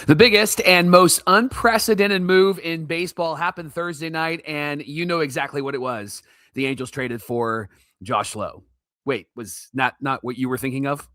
The biggest and most unprecedented move in baseball happened Thursday night, and you know exactly what it was. The Angels traded for Josh Lowe. Wait, was not what you were thinking of?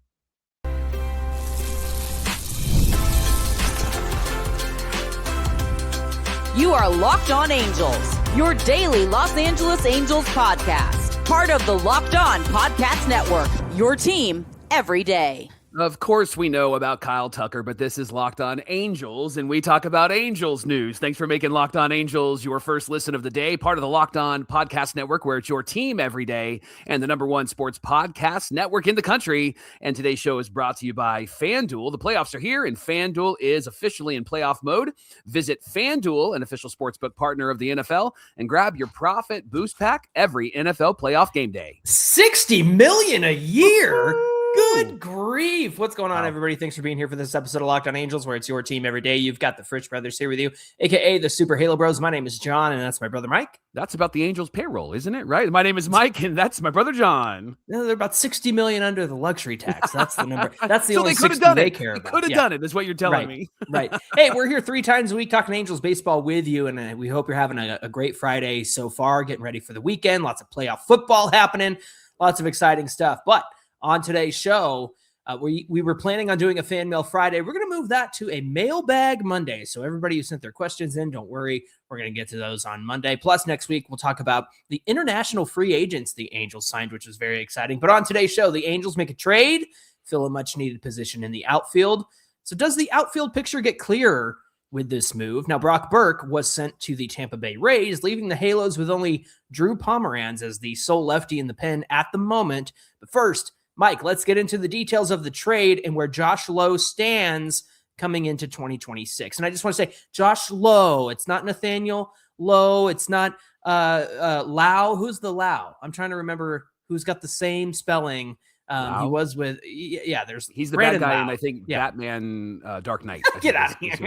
You are Locked On Angels, your daily Los Angeles Angels podcast. Part of the Locked On Podcast Network, your team every day. Of course we know about Kyle Tucker, but this is Locked On Angels, and we talk about Angels news. Thanks for making Locked On Angels your first listen of the day, part of the Locked On Podcast Network, where it's your team every day, and the #1 sports podcast network in the country. And today's show is brought to you by FanDuel. The playoffs are here, and FanDuel is officially in playoff mode. Visit FanDuel, an official sportsbook partner of the NFL, and grab your profit boost pack every NFL playoff game day. $60 million a year? Good grief. What's going on, everybody? Thanks for being here for this episode of Locked On Angels, where it's your team every day. You've got the Fritz brothers here with you, a.k.a. the Super Halo Bros. My name is John, and that's my brother Mike. That's about the Angels payroll, isn't it? Right? My name is Mike, and that's my brother John. No, they're about $60 million under the luxury tax. That's the number. That's the so only they could have 60 done they it. care They about. could have done it, is what you're telling me. Right. Hey, we're here 3 times a week talking Angels baseball with you, and we hope you're having a great Friday so far, getting ready for the weekend. Lots of playoff football happening, lots of exciting stuff. But on today's show, we were planning on doing a Fan Mail Friday. We're going to move that to a Mailbag Monday. So everybody who sent their questions in, don't worry. We're going to get to those on Monday. Plus, next week, we'll talk about the international free agents the Angels signed, which was very exciting. But on today's show, the Angels make a trade, fill a much-needed position in the outfield. So does the outfield picture get clearer with this move? Now, Brock Burke was sent to the Tampa Bay Rays, leaving the Halos with only Drew Pomeranz as the sole lefty in the pen at the moment. But first, Mike, let's get into the details of the trade and where Josh Lowe stands coming into 2026. And I just want to say, Josh Lowe, it's not Nathaniel Lowe. It's not Lowe. Who's the Lowe? I'm trying to remember who's got the same spelling. He was with, he's the Brandon bad guy Lowe. in, I think, Batman Dark Knight. Get out of here.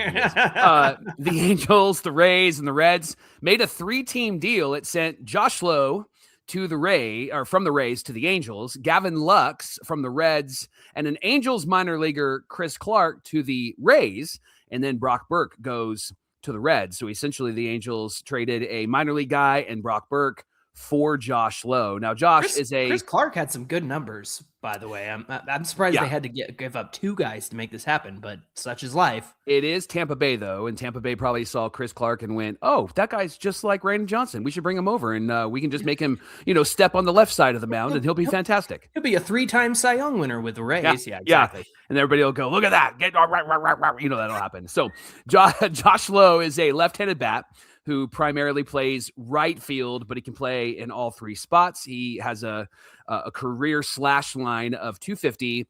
The Angels, the Rays, and the Reds made a 3-team deal. It sent Josh Lowe to the from the Rays to the Angels, Gavin Lux from the Reds, and an Angels minor leaguer, Chris Clark, to the Rays, and then Brock Burke goes to the Reds. So essentially the Angels traded a minor league guy and Brock Burke for Josh Lowe. Now, Chris Clark had some good numbers, by the way. I'm surprised they had to give up 2 guys to make this happen, but such is life. It is Tampa Bay, though, and Tampa Bay probably saw Chris Clark and went, oh, that guy's just like Brandon Johnson. We should bring him over, and we can just make him, step on the left side of the mound, and he'll be fantastic. He'll be a 3-time Cy Young winner with the Rays. Yeah, exactly. And everybody will go, look at that. That'll happen. So Josh Lowe is a left-handed bat who primarily plays right field, but he can play in all 3 spots. He has a career slash line of 250,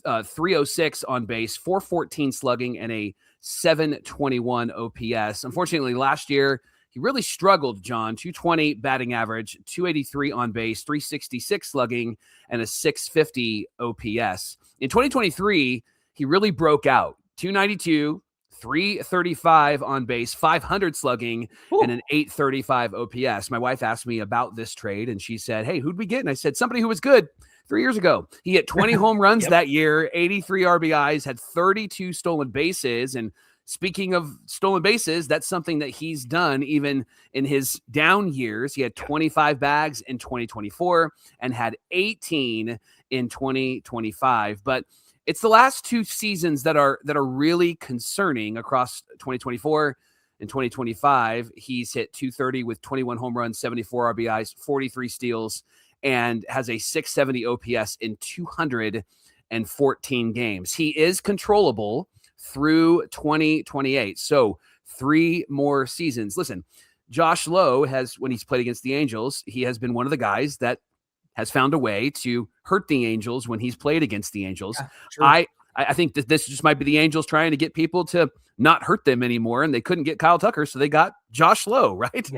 306 on base, 414 slugging, and a 721 OPS. Unfortunately, last year, he really struggled, John. 220 batting average, 283 on base, 366 slugging, and a 650 OPS. In 2023, he really broke out. 292, 335 on base, 500 slugging, and an 835 OPS. My wife asked me about this trade, and she said, hey, who'd we get? And I said, somebody who was good 3 years ago. He hit 20 home runs that year, 83 RBIs, had 32 stolen bases. And speaking of stolen bases, that's something that he's done even in his down years. He had 25 bags in 2024 and had 18 in 2025. But it's the last 2 seasons that are really concerning across 2024 and 2025. He's hit 230 with 21 home runs, 74 RBIs, 43 steals, and has a 670 OPS in 214 games. He is controllable through 2028. So 3 more seasons. Listen, Josh Lowe when he's played against the Angels, he has been one of the guys that has found a way to hurt the Angels when he's played against the Angels. Yeah, I think that this just might be the Angels trying to get people to not hurt them anymore, and they couldn't get Kyle Tucker, so they got Josh Lowe, right?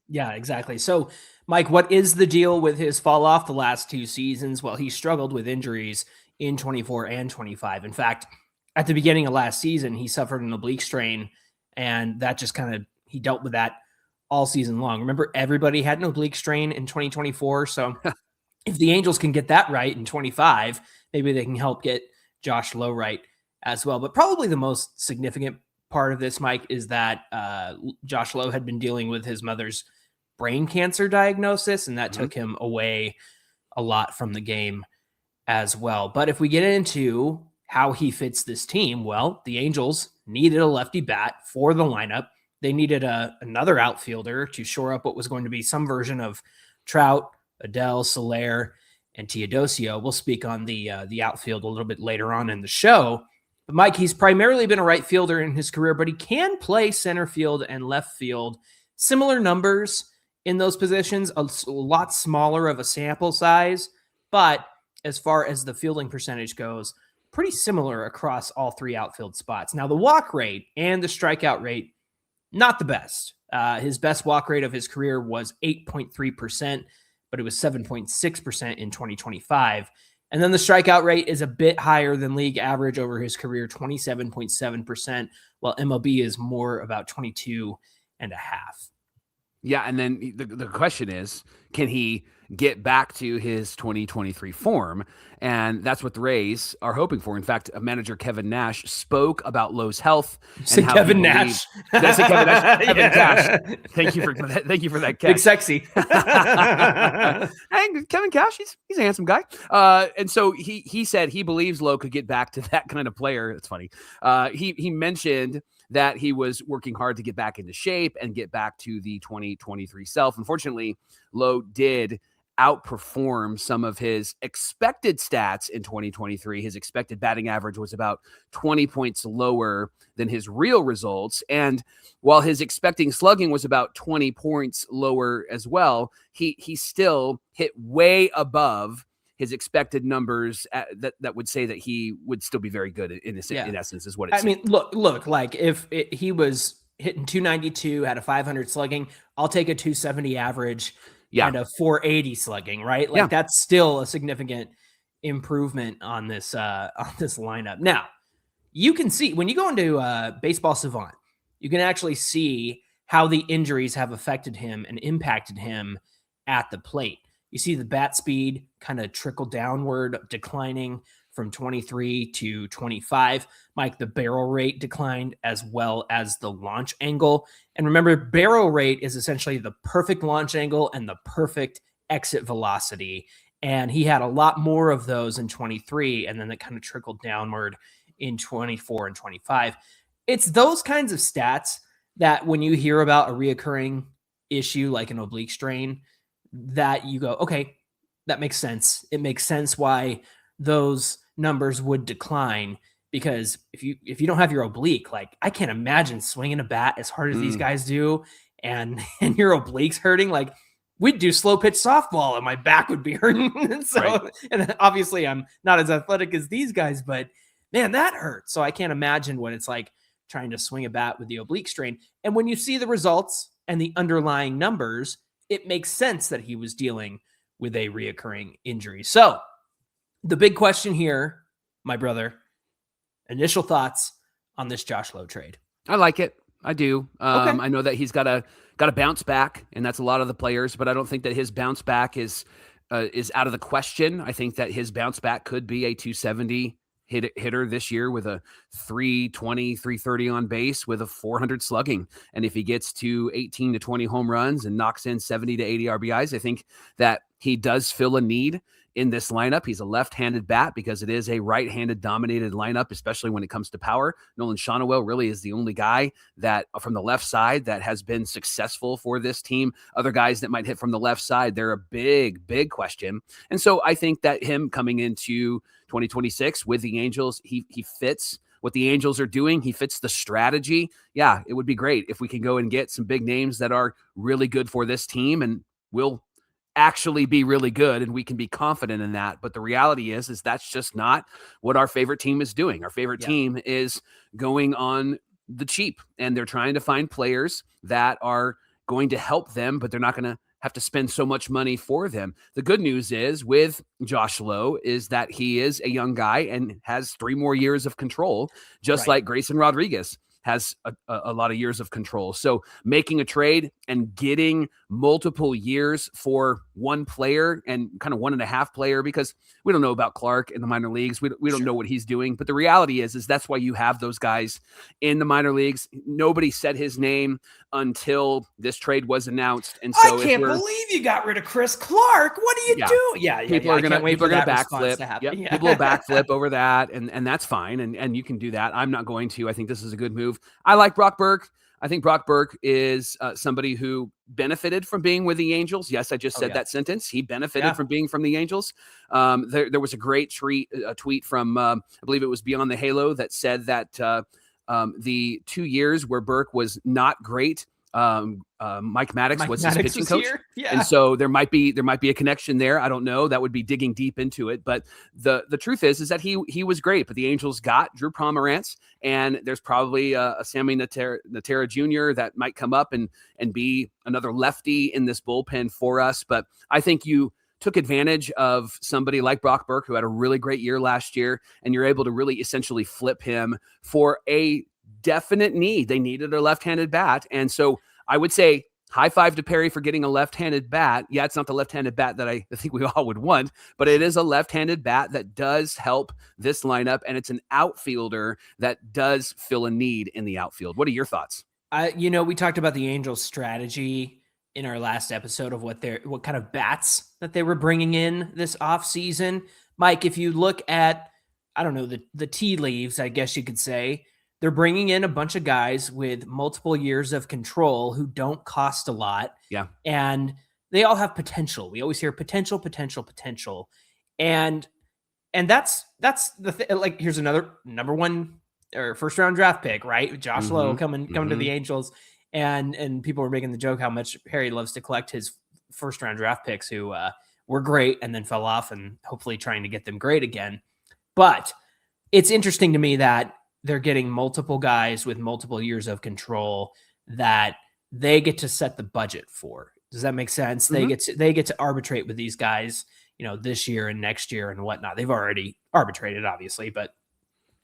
Yeah, exactly. So, Mike, what is the deal with his fall off the last 2 seasons? Well, he struggled with injuries in 24 and 25. In fact, at the beginning of last season, he suffered an oblique strain, and that just he dealt with that all season long. Remember, everybody had an oblique strain in 2024, so if the Angels can get that right in 25, maybe they can help get Josh Lowe right as well. But probably the most significant part of this, Mike, is that Josh Lowe had been dealing with his mother's brain cancer diagnosis, and that took him away a lot from the game as well. But if we get into how he fits this team, well, the Angels needed a lefty bat for the lineup. They needed another outfielder to shore up what was going to be some version of Trout, Adele, Soler, and Teodosio. We'll speak on the outfield a little bit later on in the show. But Mike, he's primarily been a right fielder in his career, but he can play center field and left field. Similar numbers in those positions, a lot smaller of a sample size, but as far as the fielding percentage goes, pretty similar across all three outfield spots. Now, the walk rate and the strikeout rate, not the best. His best walk rate of his career was 8.3%, but it was 7.6% in 2025. And then the strikeout rate is a bit higher than league average over his career, 27.7%, while MLB is more about 22.5%. Yeah, and then the question is, can he get back to his 2023 form? And that's what the Rays are hoping for. In fact, manager Kevin Nash spoke about Lowe's health. And how Kevin Nash. Did I say Kevin Nash? Kevin Cash. Thank you for that, Cash. Big sexy. Hey, Kevin Cash, he's a handsome guy. And so he said he believes Lowe could get back to that kind of player. It's funny. He mentioned that he was working hard to get back into shape and get back to the 2023 self. Unfortunately, Lowe did outperform some of his expected stats in 2023. His expected batting average was about 20 points lower than his real results. And while his expecting slugging was about 20 points lower as well, he still hit way above his expected numbers that would say that he would still be very good in essence is what it's. I mean, look, like if he was hitting 292, had a 500 slugging, I'll take a 270 average and a 480 slugging, right? Like that's still a significant improvement on this lineup. Now, you can see when you go into Baseball Savant, you can actually see how the injuries have affected him and impacted him at the plate. You see the bat speed kind of trickle downward, declining from 23 to 25. Mike, the barrel rate declined as well as the launch angle. And remember, barrel rate is essentially the perfect launch angle and the perfect exit velocity. And he had a lot more of those in 23, and then it kind of trickled downward in 24 and 25. It's those kinds of stats that when you hear about a reoccurring issue like an oblique strain, that you go, okay, that makes sense. It makes sense why those numbers would decline, because if you don't have your oblique, like I can't imagine swinging a bat as hard as these guys do and your obliques hurting. Like we'd do slow pitch softball and my back would be hurting. And obviously I'm not as athletic as these guys, but man, that hurts. So I can't imagine what it's like trying to swing a bat with the oblique strain. And when you see the results and the underlying numbers, it makes sense that he was dealing with a reoccurring injury. So the big question here, my brother, initial thoughts on this Josh Lowe trade. I like it. I do. Okay. I know that he's got to bounce back, and that's a lot of the players, but I don't think that his bounce back is out of the question. I think that his bounce back could be a 270 hitter this year with a 320, 330 on base with a 400 slugging. And if he gets to 18 to 20 home runs and knocks in 70 to 80 RBIs, I think that he does fill a need in this lineup. He's a left-handed bat because it is a right-handed dominated lineup, especially when it comes to power. Nolan Shonowell really is the only guy that from the left side that has been successful for this team. Other guys that might hit from the left side, they're a big, big question. And so I think that him coming into 2026 with the Angels, he fits what the Angels are doing. He fits the strategy. Yeah, it would be great if we can go and get some big names that are really good for this team and will actually be really good, and we can be confident in that. But the reality is that's just not what our favorite team is doing. Our favorite team is going on the cheap, and they're trying to find players that are going to help them, but they're not going to have to spend so much money for them. The good news is with Josh Lowe is that he is a young guy and has 3 more years of control, just like Grayson Rodriguez has a lot of years of control. So making a trade and getting multiple years for one player and kind of 1.5 player, because we don't know about Clark in the minor leagues. We don't know what he's doing. But the reality is that's why you have those guys in the minor leagues. Nobody said his name until this trade was announced. And so I can't believe you got rid of Chris Clark. What are you doing? Yeah. People are going to backflip. People will backflip over that. And that's fine. And you can do that. I'm not going to. I think this is a good move. I like Brock Burke. I think Brock Burke is somebody who benefited from being with the Angels. Yes, I just said that sentence. He benefited from being from the Angels. There was a great tweet from, I believe it was Beyond the Halo, that said that the 2 years where Burke was not great, Mike Maddox was his pitching coach. And so there might be a connection there. I don't know. That would be digging deep into it. But the truth is that he was great. But the Angels got Drew Pomeranz, and there's probably a Sammy Natera Jr. that might come up and be another lefty in this bullpen for us. But I think you took advantage of somebody like Brock Burke, who had a really great year last year, and you're able to really essentially flip him for a definite need. They needed a left-handed bat. And so I would say high five to Perry for getting a left-handed bat. Yeah, it's not the left-handed bat that I think we all would want, but it is a left-handed bat that does help this lineup, and it's an outfielder that does fill a need in the outfield. What are your thoughts? We talked about the Angels' strategy in our last episode of what kind of bats that they were bringing in this offseason. Mike, if you look at, I don't know, the tea leaves, I guess you could say, they're bringing in a bunch of guys with multiple years of control who don't cost a lot. Yeah. And they all have potential. We always hear potential. And that's the thing. Like, here's another number one or first round draft pick, right? Josh Lowe coming to the Angels. And people were making the joke how much Harry loves to collect his first round draft picks who were great and then fell off, and hopefully trying to get them great again. But it's interesting to me that they're getting multiple guys with multiple years of control that they get to set the budget for. Does that make sense? They get to arbitrate with these guys, this year and next year and whatnot. They've already arbitrated, obviously, but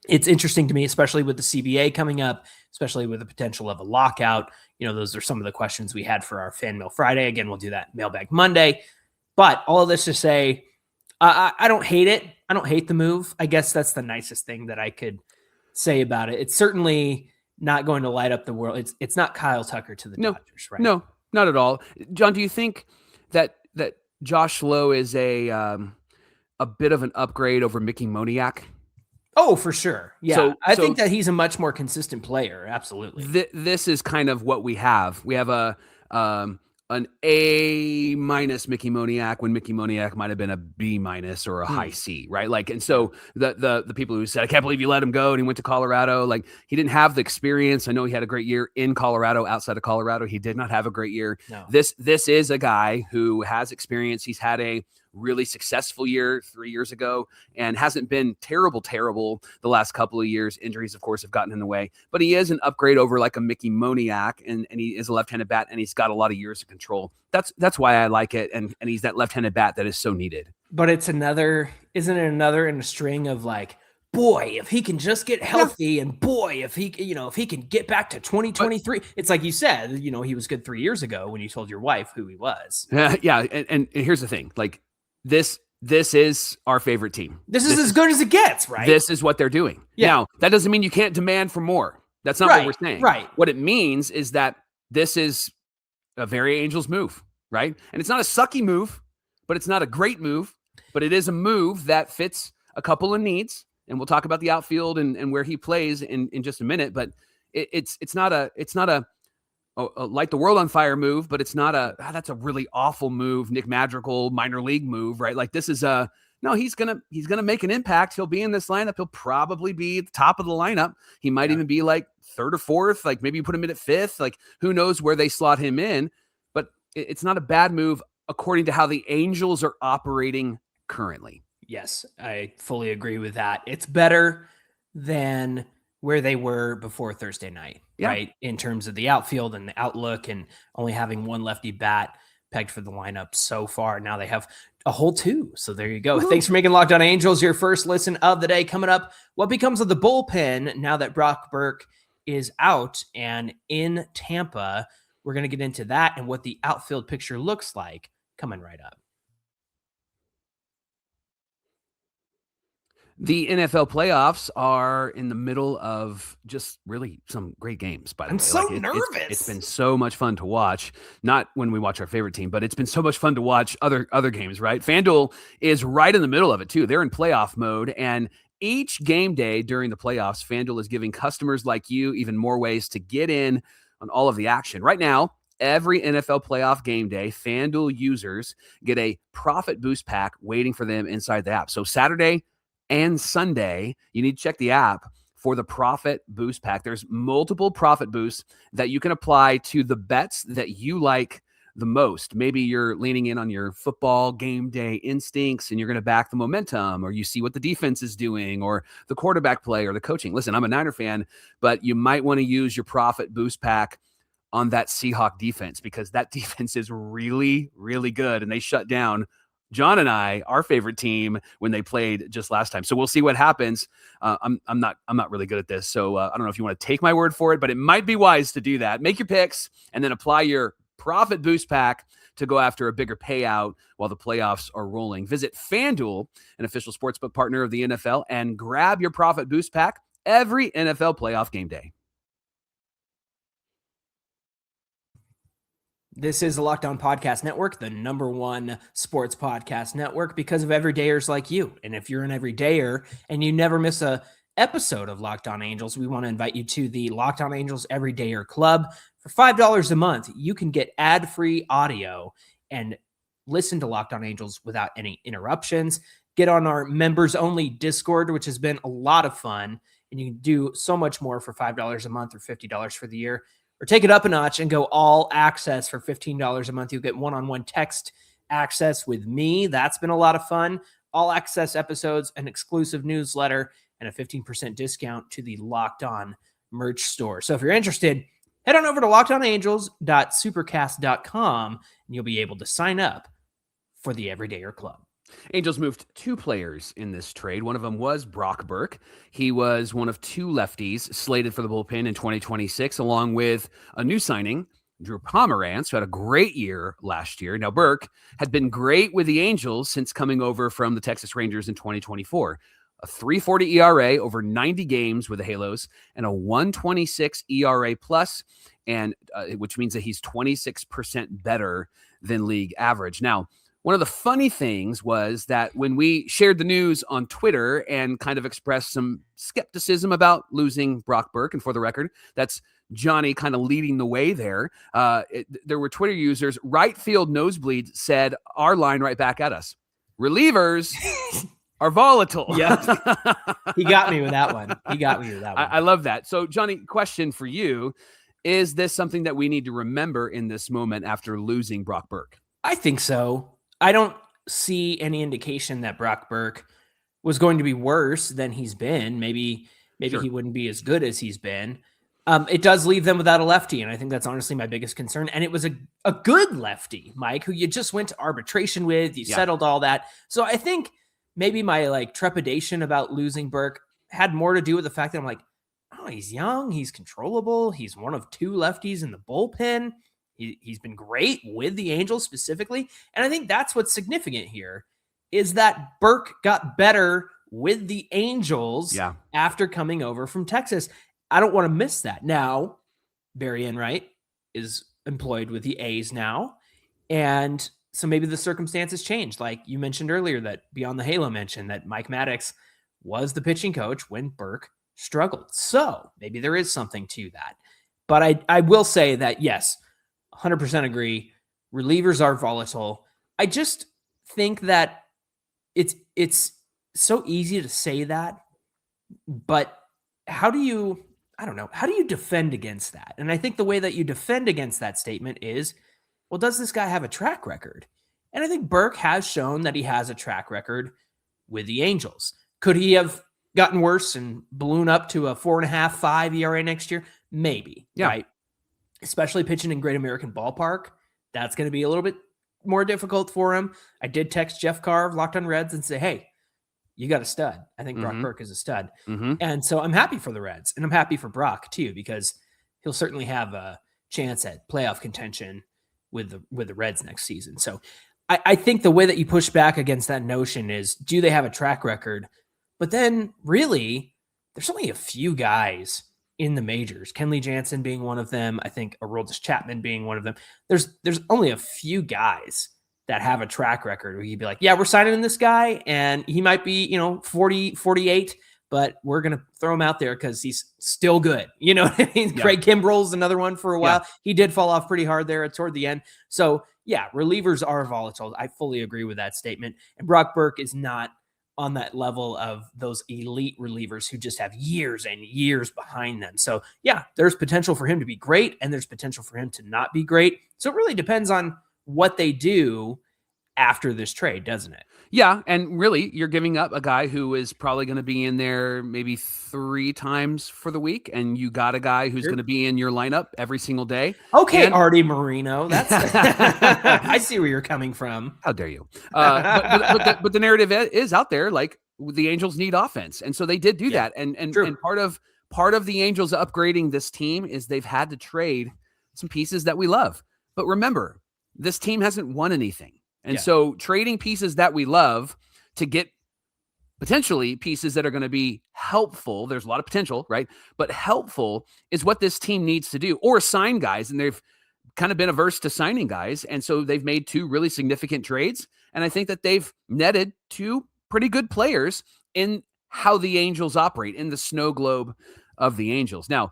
it's interesting to me, especially with the CBA coming up, especially with the potential of a lockout. Those are some of the questions we had for our Fan Mail Friday. Again, we'll do that Mailbag Monday. But all of this to say, I don't hate it. I don't hate the move. I guess that's the nicest thing that I could say about it. It's certainly not going to light up the world. It's not Kyle Tucker to the Dodgers, right? No, not at all. John, do you think that Josh Lowe is a bit of an upgrade over Mickey Moniak? Oh, for sure. Yeah. I think that he's a much more consistent player. Absolutely. This is kind of what we have. We have an A- Mickey Moniak when Mickey Moniak might have been a B- or a high C, right? Like, and so the people who said, I can't believe you let him go and he went to Colorado, like, he didn't have the experience. I know he had a great year in Colorado. Outside of Colorado, he did not have a great year. No. This is a guy who has experience. He's had a really successful year 3 years ago and hasn't been terrible the last couple of years. Injuries, of course, have gotten in the way, but he is an upgrade over like a Mickey Moniak, and he is a left-handed bat, and he's got a lot of years of control. That's why I like it, and he's that left-handed bat that is so needed. But isn't it another in a string of like, boy, if he can just get healthy, and boy, if he can get back to 2023. It's like you said, he was good 3 years ago when you told your wife who he was. Yeah. And here's the thing, like, This is our favorite team. This is as good as it gets, right? This is what they're doing. Yeah. Now, that doesn't mean you can't demand for more. That's not what we're saying. Right. What it means is that this is a very Angels move, right? And it's not a sucky move, but it's not a great move, but it is a move that fits a couple of needs. And we'll talk about the outfield and where he plays in just a minute. But it's not a light the world on fire move, but it's not that's a really awful move, Nick Madrigal minor league move, right? Like, this is he's gonna make an impact. He'll be in this lineup. He'll probably be at the top of the lineup. He might even be like third or fourth. Like, maybe you put him in at fifth. Like, who knows where they slot him in? But it's not a bad move according to how the Angels are operating currently. Yes, I fully agree with that. It's better than where they were before Thursday night, right? In terms of the outfield and the outlook, and only having one lefty bat pegged for the lineup so far. Now they have a whole two. So there you go. Woo-hoo. Thanks for making Locked On Angels your first listen of the day. Coming up, what becomes of the bullpen now that Brock Burke is out and in Tampa We're going to get into that and what the outfield picture looks like coming right up. The NFL playoffs are in the middle of just really some great games, by the way. I'm so nervous. nervous. It's been so much fun to watch. Not when we watch our favorite team, but it's been so much fun to watch other games, right? FanDuel is right in the middle of it, too. They're in playoff mode, and each game day during the playoffs, FanDuel is giving customers like you even more ways to get in on all of the action. Right now, every NFL playoff game day, FanDuel users get a profit boost pack waiting for them inside the app. So Saturday and Sunday, you need to check the app for the profit boost pack. There's multiple profit boosts that you can apply to the bets that you like the most. Maybe you're leaning in on your football game day instincts and you're going to back the momentum, or you see what the defense is doing, or the quarterback play, or the coaching. Listen, I'm a Niner fan, but you might want to use your profit boost pack on that Seahawk defense, because that defense is really, really good, and they shut down John and I, our favorite team, when they played just last time. So we'll see what happens. I'm not really good at this, so I don't know if you want to take my word for it, but it might be wise to do that. Make your picks and then apply your profit boost pack to go after a bigger payout while the playoffs are rolling. Visit FanDuel, an official sportsbook partner of the NFL, and grab your profit boost pack every NFL playoff game day. This is the Locked On Podcast Network, the #1 sports podcast network, because of everydayers like you. And if you're an everydayer and you never miss a episode of Locked On Angels, we want to invite you to the Locked On Angels Everydayer Club. For $5 a month, you can get ad-free audio and listen to Locked On Angels without any interruptions. Get on our members-only Discord, which has been a lot of fun, and you can do so much more for $5 a month or $50 for the year. Or take it up a notch and go all access for $15 a month. You'll get one-on-one text access with me. That's been a lot of fun. All access episodes, an exclusive newsletter, and a 15% discount to the Locked On merch store. So if you're interested, head on over to lockedonangels.supercast.com and you'll be able to sign up for the Everydayer Club. Angels moved 2 players in this trade. One of them was Brock Burke. He was one of 2 lefties slated for the bullpen in 2026, along with a new signing, Drew Pomerantz, who had a great year last year. Now, Burke had been great with the Angels since coming over from the Texas Rangers in 2024. A 3.40 ERA over 90 games with the Halos, and a 1.26 ERA plus, and which means that he's 26% better than league average. Now, one of the funny things was that when we shared the news on Twitter and kind of expressed some skepticism about losing Brock Burke, and for the record, that's Johnny kind of leading the way there. There were Twitter users, Right Field Nosebleed said our line right back at us: relievers are volatile. Yeah, he got me with that one. I love that. So, Johnny, question for you: is this something that we need to remember in this moment after losing Brock Burke? I think so. I don't see any indication that Brock Burke was going to be worse than he's been. Maybe Sure. He wouldn't be as good as he's been. It does leave them without a lefty, and I think that's honestly my biggest concern. And it was a good lefty, Mike, who you just went to arbitration with. You settled all that. So I think maybe my trepidation about losing Burke had more to do with the fact that I'm like, oh, he's young, he's controllable, he's one of 2 lefties in the bullpen. He's been great with the Angels specifically. And I think that's what's significant here is that Burke got better with the Angels after coming over from Texas. I don't want to miss that. Now, Barry Enright is employed with the A's now. And so maybe the circumstances changed. Like you mentioned earlier that Beyond the Halo mentioned that Mike Maddox was the pitching coach when Burke struggled. So maybe there is something to that. But I will say that, yes, 100% agree. Relievers are volatile. I just think that it's so easy to say that, but how do you defend against that? And I think the way that you defend against that statement is, well, does this guy have a track record? And I think Burke has shown that he has a track record with the Angels. Could he have gotten worse and balloon up to a 4.5, 5 ERA next year? Maybe, right? Especially pitching in Great American Ballpark. That's going to be a little bit more difficult for him. I did text Jeff Carr of Locked on Reds and say, hey, you got a stud. I think Brock Burke is a stud. And so I'm happy for the Reds, and I'm happy for Brock too, because he'll certainly have chance at playoff contention with the Reds next season. So I think the way that you push back against that notion is, do they have a track record? But then really, there's only a few guys in the majors. Kenley Jansen being one of them. I think Aroldis Chapman being one of them. There's only a few guys that have a track record where you'd be like, yeah, we're signing in this guy and he might be, 40, 48, but we're going to throw him out there because he's still good. You know what I mean? Yeah. Craig Kimbrell's another one for a while. Yeah. He did fall off pretty hard there toward the end. So yeah, relievers are volatile. I fully agree with that statement. And Brock Burke is not on that level of those elite relievers who just have years and years behind them. So yeah, there's potential for him to be great and there's potential for him to not be great. So it really depends on what they do after this trade, doesn't it? Yeah, and really, you're giving up a guy who is probably going to be in there maybe 3 times for the week, and you got a guy who's going to be in your lineup every single day. Okay, and Artie Moreno, that's I see where you're coming from. How dare you? But the narrative is out there, like the Angels need offense, and so they did do that. And part of the Angels upgrading this team is they've had to trade some pieces that we love. But remember, this team hasn't won anything. And so trading pieces that we love to get potentially pieces that are going to be helpful. There's a lot of potential, right? But helpful is what this team needs to do, or sign guys. And they've kind of been averse to signing guys. And so they've made 2 really significant trades. And I think that they've netted 2 pretty good players in how the Angels operate, in the snow globe of the Angels. Now,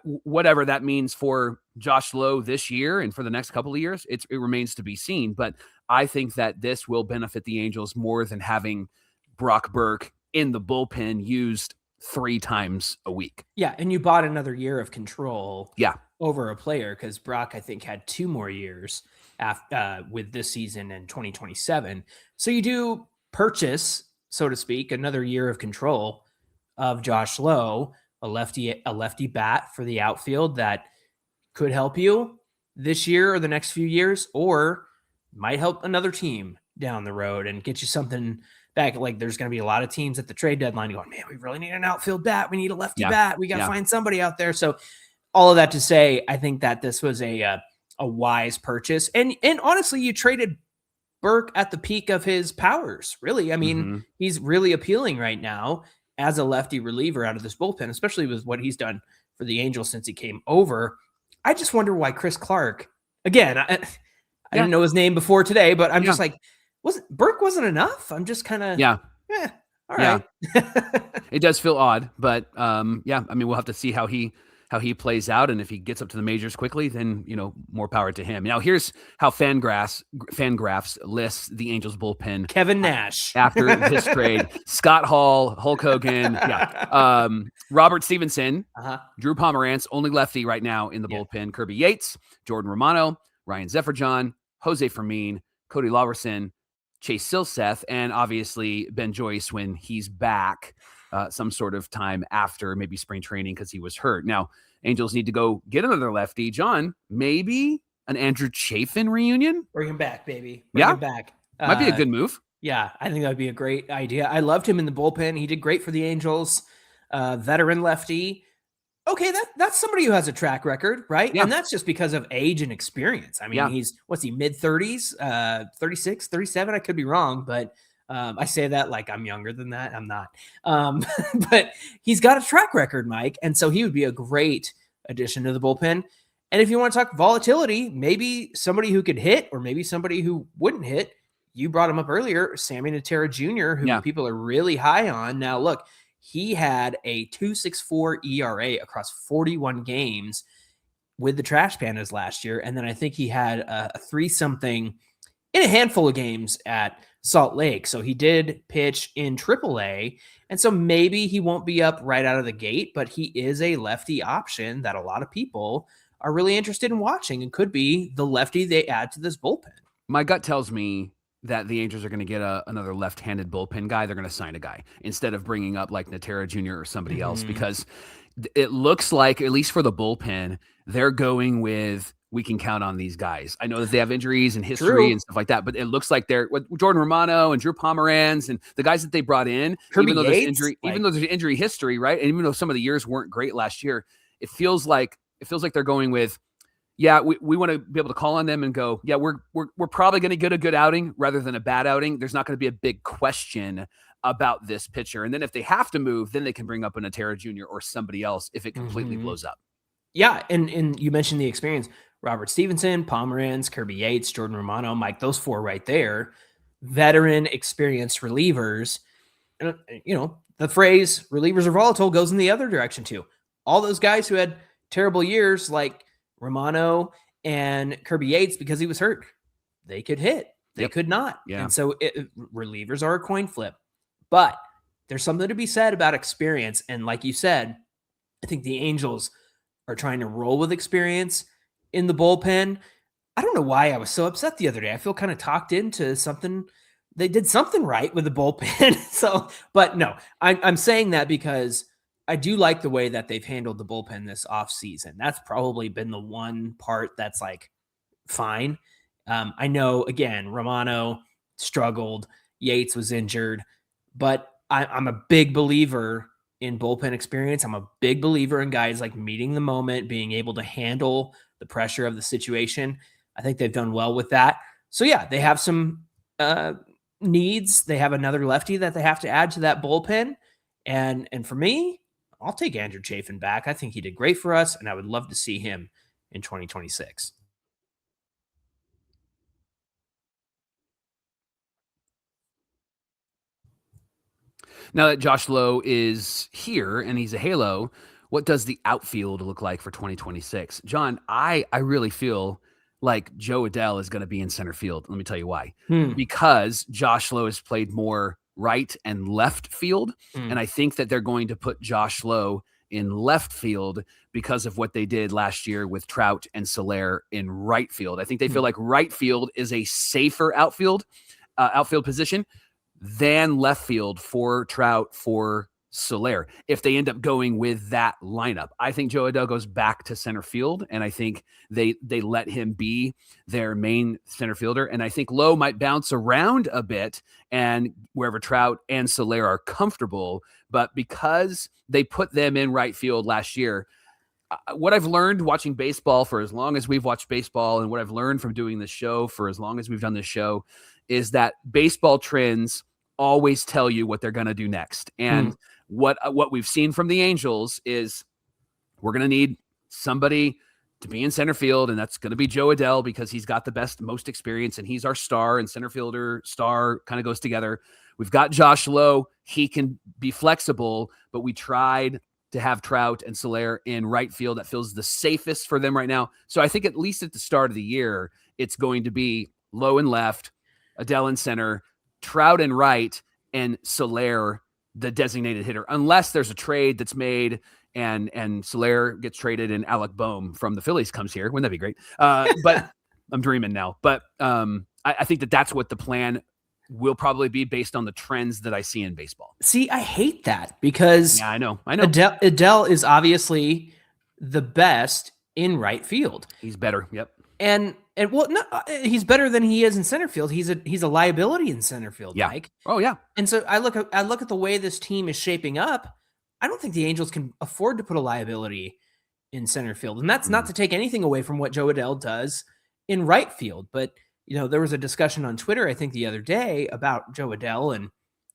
whatever that means for Josh Lowe this year and for the next couple of years, it remains to be seen. But I think that this will benefit the Angels more than having Brock Burke in the bullpen used 3 times a week. Yeah, and you bought another year of control over a player because Brock, I think, had 2 more years after, with this season in 2027. So you do purchase, so to speak, another year of control of Josh Lowe, a lefty bat for the outfield that could help you this year or the next few years, or might help another team down the road and get you something back. Like there's going to be a lot of teams at the trade deadline going, man, we really need an outfield bat. We need a lefty bat. We got to find somebody out there. So all of that to say, I think that this was a wise purchase. And honestly, you traded Burke at the peak of his powers. Really. I mean, he's really appealing right now as a lefty reliever out of this bullpen, especially with what he's done for the Angels since he came over. I just wonder why Chris Clark, again, I didn't know his name before today, but I'm just like, Burke wasn't enough? I'm just kind of, all right. It does feel odd, but I mean, we'll have to see how he plays out. And if he gets up to the majors quickly, then, more power to him. Now, here's how Fangraphs lists the Angels bullpen. Kirby Nash. After this trade, Scott Hall, Hulk Hogan, Robert Stevenson, Drew Pomeranz, only lefty right now in the bullpen, Kirby Yates, Jordan Romano, Ryan Zefferjon, Jose Fermin, Cody Laverson, Chase Silseth, and obviously Ben Joyce when he's back some sort of time after maybe spring training because he was hurt. Now, Angels need to go get another lefty. John, maybe an Andrew Chafin reunion? Bring him back, baby. Bring him back. Might be a good move. Yeah, I think that would be a great idea. I loved him in the bullpen. He did great for the Angels. Veteran lefty. Okay, that's somebody who has a track record, right? Yeah. And that's just because of age and experience. I mean, he's, mid-30s, 36, 37? I could be wrong, but I say that like I'm younger than that. I'm not. But he's got a track record, Mike, and so he would be a great addition to the bullpen. And if you want to talk volatility, maybe somebody who could hit or maybe somebody who wouldn't hit. You brought him up earlier, Sammy Natera Jr., who people are really high on. Now, look, he had a 2.64 ERA across 41 games with the Trash Pandas last year. And then I think he had a 3-something in a handful of games at Salt Lake. So he did pitch in AAA. And so maybe he won't be up right out of the gate, but he is a lefty option that a lot of people are really interested in watching and could be the lefty they add to this bullpen. My gut tells me that the Angels are going to get another left-handed bullpen guy. They're going to sign a guy instead of bringing up like Natera Jr. or somebody else, because it looks like, at least for the bullpen, they're going with, we can count on these guys. I know that they have injuries and history and stuff like that, but it looks like they're with Jordan Romano and Drew Pomeranz and the guys that they brought in, even though there's injury history, right? And even though some of the years weren't great last year, it feels like they're going with Yeah, we want to be able to call on them and go, yeah, we're probably going to get a good outing rather than a bad outing. There's not going to be a big question about this pitcher. And then if they have to move, then they can bring up an Otero Jr. or somebody else if it completely blows up. Yeah, and you mentioned the experience. Robert Stevenson, Pomeranz, Kirby Yates, Jordan Romano, Mike, those four right there, veteran, experienced relievers. And, the phrase relievers are volatile goes in the other direction too. All those guys who had terrible years like Romano and Kirby Yates because he was hurt, they could hit, they could not. Yeah. And so relievers are a coin flip. But there's something to be said about experience. And like you said, I think the Angels are trying to roll with experience in the bullpen. I don't know why I was so upset the other day. I feel kind of talked into something. They did something right with the bullpen. But no, I'm saying that because I do like the way that they've handled the bullpen this offseason. That's probably been the one part that's like fine. I know, again, Romano struggled. Yates was injured. But I'm a big believer in bullpen experience. I'm a big believer in guys like meeting the moment, being able to handle the pressure of the situation. I think they've done well with that. So yeah, they have some needs. They have another lefty that they have to add to that bullpen. And for me, I'll take Andrew Chafin back. I think he did great for us, and I would love to see him in 2026. Now that Josh Lowe is here and he's a halo, what does the outfield look like for 2026? John, I really feel like Joe Adell is going to be in center field. Let me tell you why. Because Josh Lowe has played more right and left field, and I think that they're going to put Josh Lowe in left field because of what they did last year with Trout and Soler in right field. I think they feel like right field is a safer outfield position than left field for Trout, for Soler, if they end up going with that lineup. I think Joe Adell goes back to center field, and I think they let him be their main center fielder. And I think Lowe might bounce around a bit and wherever Trout and Soler are comfortable. But because they put them in right field last year, what I've learned watching baseball for as long as we've watched baseball, and what I've learned from doing this show for as long as we've done this show, is that baseball trends always tell you what they're going to do next. And what we've seen from the Angels is we're going to need somebody to be in center field, and that's going to be Joe Adell because he's got the most experience, and he's our star, and center fielder star kind of goes together. We've got Josh Lowe. He can be flexible, but we tried to have Trout and Soler in right field. That feels the safest for them right now. So I think at least at the start of the year, it's going to be Lowe in left, Adell in center, Trout in right, and Soler the designated hitter, unless there's a trade that's made and Soler gets traded and Alec Boehm from the Phillies comes here. Wouldn't that be great? But I'm dreaming now. But I think that's what the plan will probably be based on the trends that I see in baseball. See, I hate that because I know. Adell is obviously the best in right field. He's better. Yep. And well, no, he's better than he is in center field. He's a liability in center field, yeah. Mike. Oh yeah. And so I look at the way this team is shaping up. I don't think the Angels can afford to put a liability in center field, and that's not to take anything away from what Joe Adell does in right field. But there was a discussion on Twitter, I think, the other day about Joe Adell and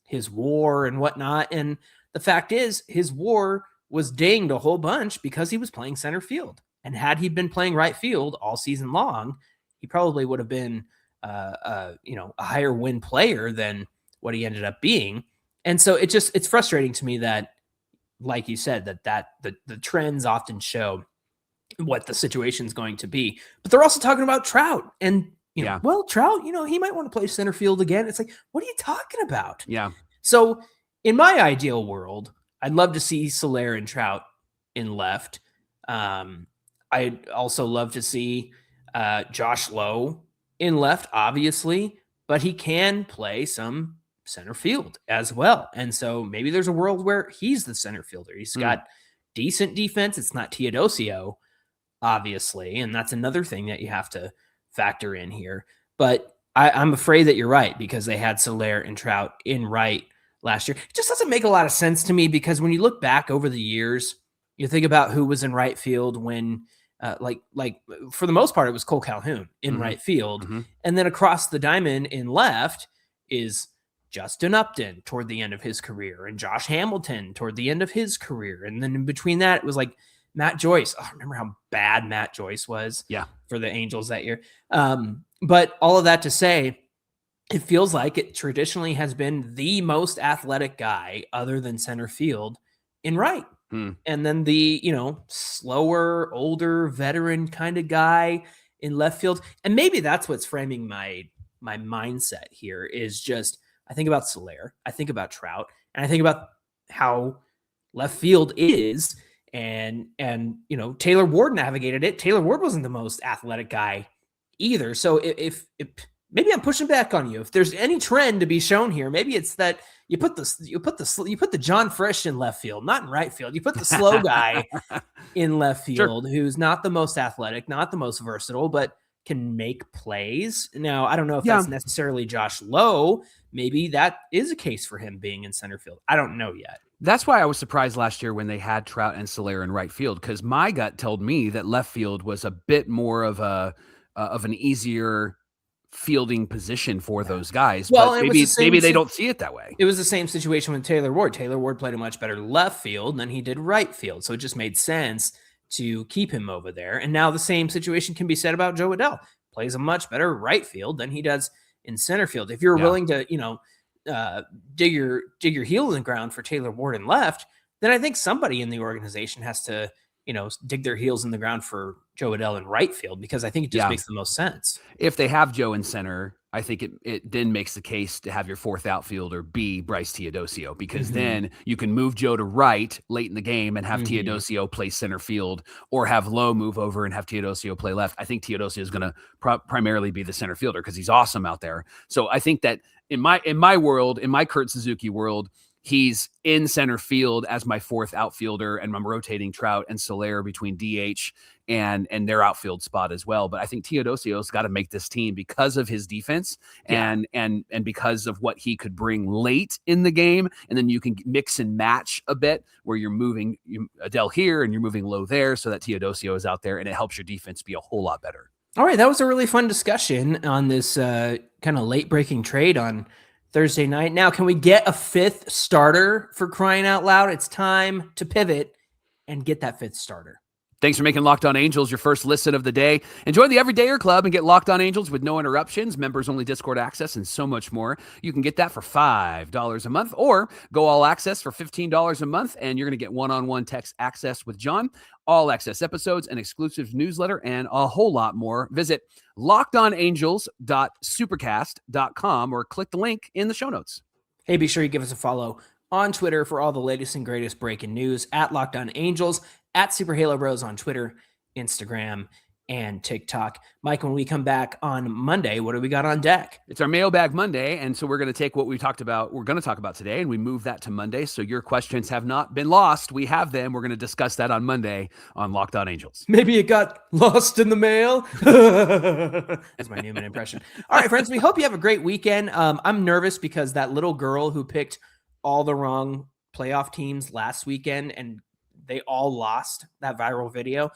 his WAR and whatnot. And the fact is, his WAR was dinged a whole bunch because he was playing center field. And had he been playing right field all season long, he probably would have been, a higher win player than what he ended up being. And so it's frustrating to me that, like you said, that the trends often show what the situation is going to be. But they're also talking about Trout, and Trout, he might want to play center field again. It's like, what are you talking about? Yeah. So in my ideal world, I'd love to see Soler and Trout in left. I'd also love to see Josh Lowe in left, obviously, but he can play some center field as well. And so maybe there's a world where he's the center fielder. He's got decent defense. It's not Teodosio, obviously, and that's another thing that you have to factor in here. But I'm afraid that you're right because they had Soler and Trout in right last year. It just doesn't make a lot of sense to me because when you look back over the years, you think about who was in right field when like for the most part, it was Cole Calhoun in right field. Mm-hmm. And then across the diamond in left is Justin Upton toward the end of his career and Josh Hamilton toward the end of his career. And then in between that, it was like Matt Joyce. Oh, remember how bad Matt Joyce was for the Angels that year. But all of that to say, it feels like it traditionally has been the most athletic guy other than center field in right. And then the, slower, older, veteran kind of guy in left field. And maybe that's what's framing my mindset here is just, I think about Soler, I think about Trout, and I think about how left field is. And Taylor Ward navigated it. Taylor Ward wasn't the most athletic guy either. So if maybe I'm pushing back on you. If there's any trend to be shown here, maybe it's that you put the John Frisch in left field, not in right field. You put the slow guy in left field, who's not the most athletic, not the most versatile, but can make plays. Now, I don't know if that's necessarily Josh Lowe. Maybe that is a case for him being in center field. I don't know yet. That's why I was surprised last year when they had Trout and Soler in right field, because my gut told me that left field was a bit more of an easier fielding position for those guys. Well, but maybe they don't see it that way. It was the same situation with Taylor Ward. Taylor Ward played a much better left field than he did right field. So it just made sense to keep him over there. And now the same situation can be said about Joe Adell. Plays a much better right field than he does in center field. If you're willing to, dig your heel in the ground for Taylor Ward in left, then I think somebody in the organization has to, dig their heels in the ground for Joe Adell in right field, because I think it just makes the most sense. If they have Joe in center, I think it then makes the case to have your fourth outfielder be Bryce Teodosio, because then you can move Joe to right late in the game and have Teodosio play center field, or have Lowe move over and have Teodosio play left. I think Teodosio is going to primarily be the center fielder because he's awesome out there. So I think that in my world, in my Kurt Suzuki world, he's in center field as my fourth outfielder, and I'm rotating Trout and Soler between DH and their outfield spot as well. But I think Teodosio's got to make this team because of his defense and because of what he could bring late in the game. And then you can mix and match a bit where you're moving Adell here and you're moving Lowe there so that Teodosio is out there, and it helps your defense be a whole lot better. All right. That was a really fun discussion on this kind of late breaking trade on Thursday night. Now, can we get a fifth starter, for crying out loud? It's time to pivot and get that fifth starter. Thanks for making Locked On Angels your first listen of the day. Enjoy the Everydayer Club and get Locked On Angels with no interruptions, members-only Discord access, and so much more. You can get that for $5 a month, or go all access for $15 a month, and you're going to get one-on-one text access with John, all access episodes, an exclusive newsletter, and a whole lot more. Visit lockedonangels.supercast.com or click the link in the show notes. Hey, be sure you give us a follow on Twitter for all the latest and greatest breaking news at Locked On Angels, at Super Halo Bros on Twitter, Instagram, and TikTok. Mike, when we come back on Monday, what do we got on deck? It's our Mailbag Monday, and so we're going to take what we're going to talk about today, and we move that to Monday, so your questions have not been lost. We have them. We're going to discuss that on Monday on Locked On Angels. Maybe it got lost in the mail. That's my Newman impression. All right, friends, we hope you have a great weekend. I'm nervous because that little girl who picked all the wrong playoff teams last weekend, and they all lost that viral video.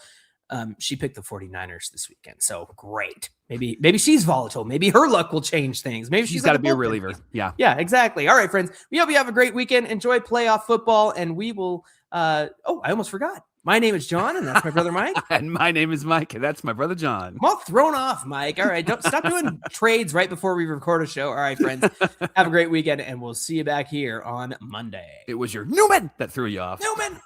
She picked the 49ers this weekend. So great. Maybe she's volatile. Maybe her luck will change things. Maybe she's got to be a reliever. Yeah, exactly. All right, friends. We hope you have a great weekend. Enjoy playoff football. And we will, I almost forgot. My name is John, and that's my brother Mike. And my name is Mike, and that's my brother John. I'm all thrown off, Mike. All right, don't stop doing trades right before we record a show. All right, friends, have a great weekend, and we'll see you back here on Monday. It was your Newman that threw you off. Newman!